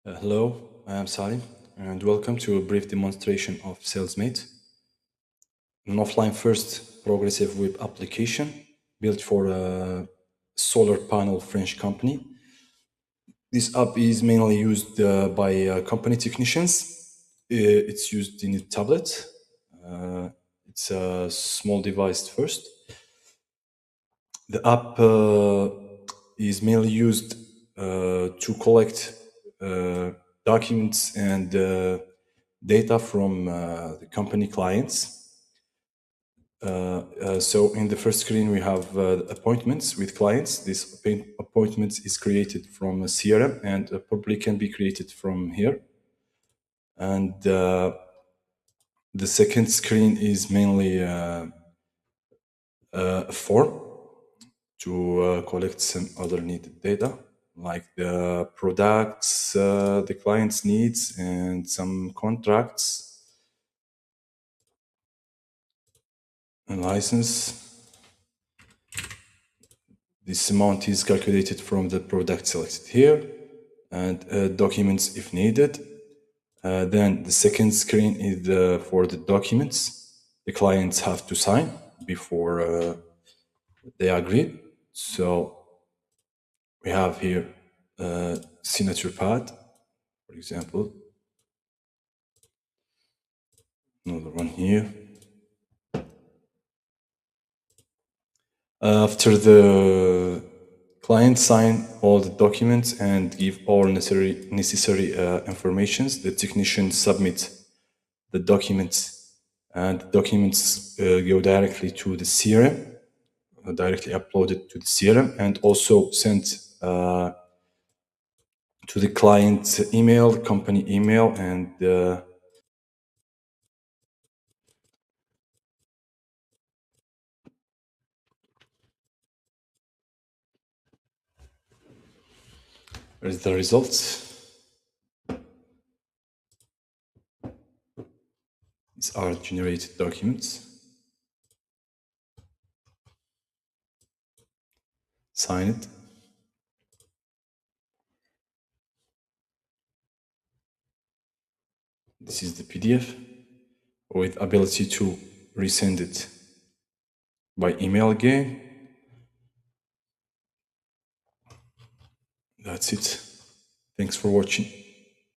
Hello, I am Salim, and welcome to a brief demonstration of SellsMate, an offline-first progressive web application built for a solar panel French company. This app is mainly used by company technicians. It's used in a tablet. It's a small device first. The app is mainly used to collect documents and data from the company clients. So in the first screen, we have appointments with clients. This appointment is created from a CRM and probably can be created from here. And the second screen is mainly a form to collect some other needed data, like the products the clients needs and some contracts and license. This amount is calculated from the product selected here, and documents if needed. Then the second screen is for the documents the clients have to sign before they agree. So we have here a signature pad, for example, another one here. After the client sign all the documents and give all necessary informations, the technician submit the documents, and the documents go directly to the CRM, directly uploaded to the CRM, and also sent to the client email, company email, and here's the results. These are generated documents. Sign it. This is the PDF with ability to resend it by email again. That's it. Thanks for watching.